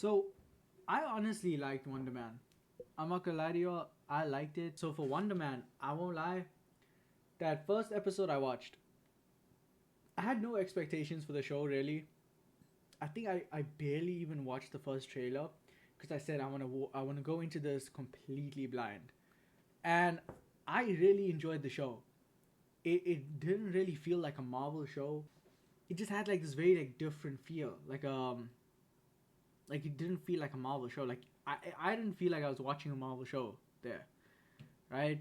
So, I honestly liked Wonder Man. I'm not gonna lie to you, I liked it. So for Wonder Man, I won't lie. That first episode I watched, I had no expectations for the show really. I think I barely even watched the first trailer because I said I wanna go into this completely blind, and I really enjoyed the show. It didn't really feel like a Marvel show. It just had like this very like different feel, like it didn't feel like a Marvel show. Like I didn't feel like I was watching a Marvel show there, right?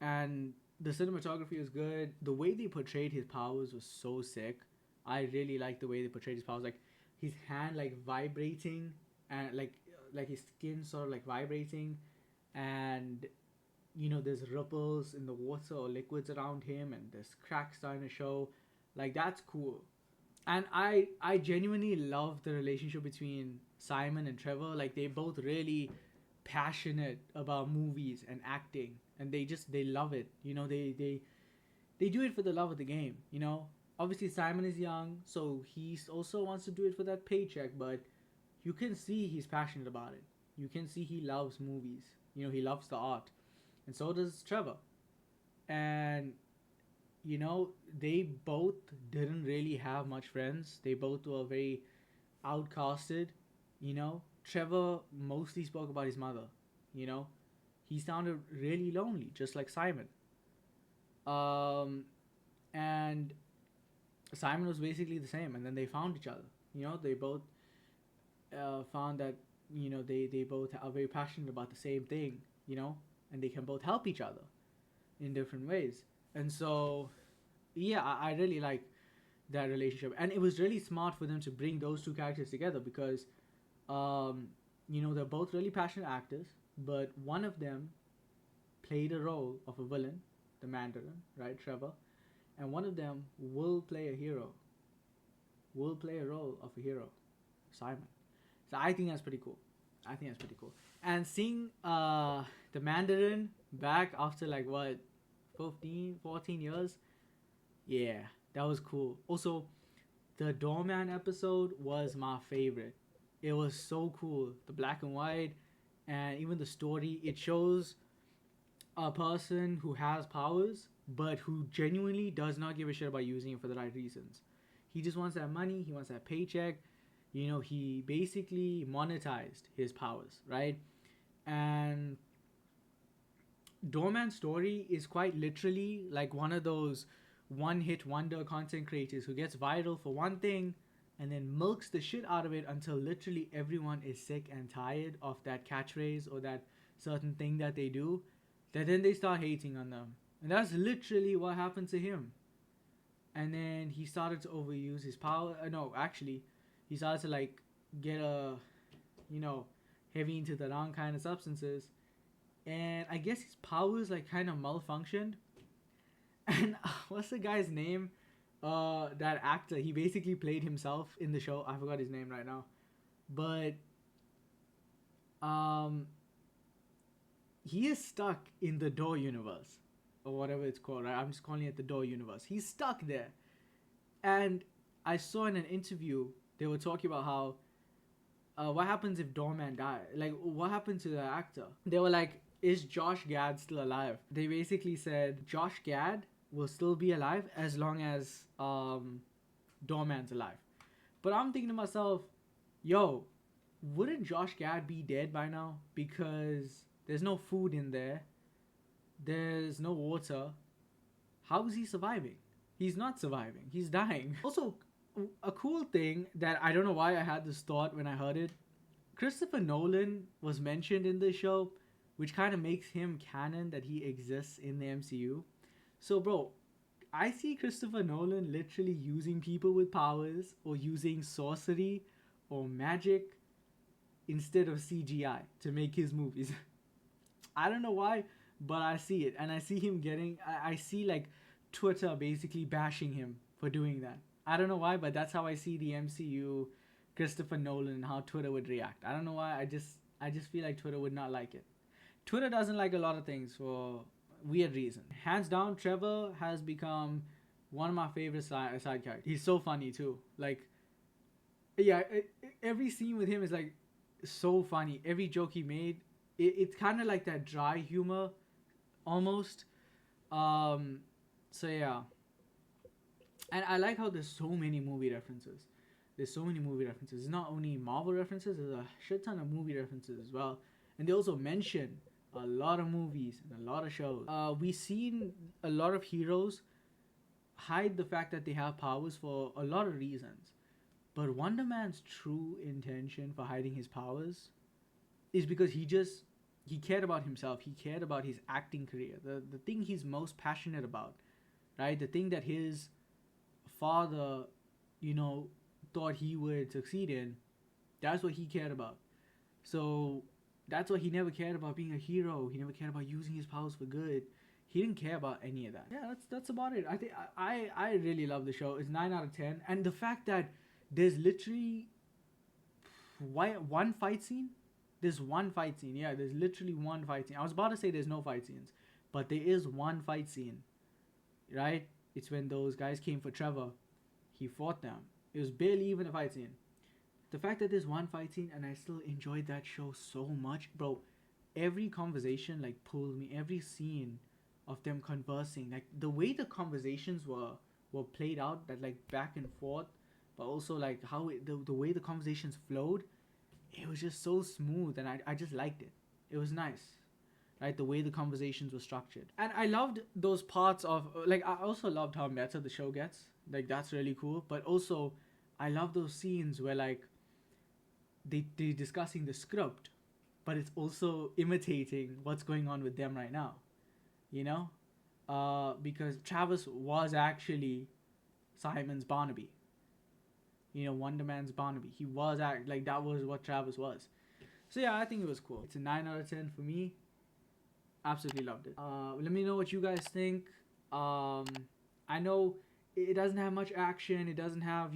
And the cinematography was good. The way they portrayed his powers was so sick. I really like the way they portrayed his powers, like his hand like vibrating and like his skin sort of like vibrating, and there's ripples in the water or liquids around him, and there's cracks starting to show. Like that's cool. And I genuinely love the relationship between Simon and Trevor. Like they both really passionate about movies and acting, and they love it. They do it for the love of the game. Obviously Simon is young, so he also wants to do it for that paycheck, but you can see he's passionate about it. You can see he loves movies. He loves the art, and so does Trevor. And they both didn't really have much friends. They both were very outcasted. Trevor mostly spoke about his mother. You know, he sounded really lonely, just like Simon. Um, and Simon was basically the same. And then they found each other. They both found that they both are very passionate about the same thing. And they can both help each other in different ways. And so, yeah, I really like that relationship, and it was really smart for them to bring those two characters together because, um, they're both really passionate actors, but one of them played a role of a villain, the Mandarin, right, Trevor, and one of them will play a role of a hero, Simon. So I think that's pretty cool. I think that's pretty cool. And seeing the Mandarin back after like what, 15, 14 years, yeah, that was cool. Also, the Doorman episode was my favorite. It was so cool. The black and white, and even the story. It shows a person who has powers, but who genuinely does not give a shit about using it for the right reasons. He just wants that money. He wants that paycheck. He basically monetized his powers, right? And Doorman's story is quite literally like one of those one hit wonder content creators who gets viral for one thing and then milks the shit out of it until literally everyone is sick and tired of that catchphrase or that certain thing that they do, that then they start hating on them. And that's literally what happened to him. And then he started to overuse his power. No, actually, he started to like get you know, heavy into the wrong kind of substances, and I guess his powers like kind of malfunctioned. And what's the guy's name? That actor. He basically played himself in the show. I forgot his name right now, but um, he is stuck in the Door universe or whatever it's called. Right? I'm just calling it the Door universe. He's stuck there, and I saw in an interview they were talking about how what happens if Doorman died? Like, what happened to the actor? They were like, is Josh Gad still alive? They basically said Josh Gad will still be alive as long as Doorman's alive. But I'm thinking to myself, yo, wouldn't Josh Gad be dead by now? Because there's no food in there, there's no water. How is he surviving? He's not surviving. He's dying. Also, a cool thing that I don't know why I had this thought when I heard it. Christopher Nolan was mentioned in the show, which kind of makes him canon that he exists in the MCU. So, bro, I see Christopher Nolan literally using people with powers or using sorcery or magic instead of CGI to make his movies. I don't know why, but I see it. And I see him I see like Twitter basically bashing him for doing that. I don't know why, but that's how I see the MCU, Christopher Nolan, and how Twitter would react. I don't know why. I just feel like Twitter would not like it. Twitter doesn't like a lot of things for weird reason. Hands down, Trevor has become one of my favorite side characters. He's so funny too. Like, yeah, every scene with him is like So funny. Every joke he made, it's kind of like that dry humor, almost. Um, so yeah, and I like how there's so many movie references. There's so many movie references. It's not only Marvel references. There's a shit ton of movie references as well, and they also mention a lot of movies and a lot of shows. We've seen a lot of heroes hide the fact that they have powers for a lot of reasons. But Wonder Man's true intention for hiding his powers is because he cared about himself. He cared about his acting career. The thing he's most passionate about, right? The thing that his father, you know, thought he would succeed in, that's what he cared about. So that's why he never cared about being a hero. He never cared about using his powers for good. He didn't care about any of that. Yeah, that's about it. I think I really love the show. It's 9 out of 10, and the fact that there's literally one fight scene. There's one fight scene. Yeah, there's literally one fight scene. I was about to say there's no fight scenes, but there is one fight scene, right? It's when those guys came for Trevor. He fought them. It was barely even a fight scene. The fact that there's one fight scene and I still enjoyed that show so much, bro. Every conversation like pulled me. Every scene of them conversing, like the way the conversations were played out, that like back and forth, but also like how the way the conversations flowed, it was just so smooth, and I just liked it. It was nice, right? The way the conversations were structured, and I loved those parts of like I also loved how meta the show gets. Like that's really cool, but also I love those scenes where like they discussing the script, but it's also imitating what's going on with them right now. You know, because Travis was actually Simon's Barnaby. You know, Wonder Man's Barnaby. He was like that was what Travis was. So yeah, I think it was cool. It's a 9 out of 10 for me. Absolutely loved it. Let me know what you guys think. Um, I know it doesn't have much action. It doesn't have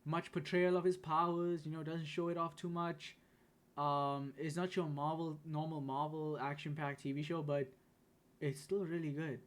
much portrayal of his powers. It doesn't show it off too much. It's not your normal Marvel action packed TV show, but it's still really good.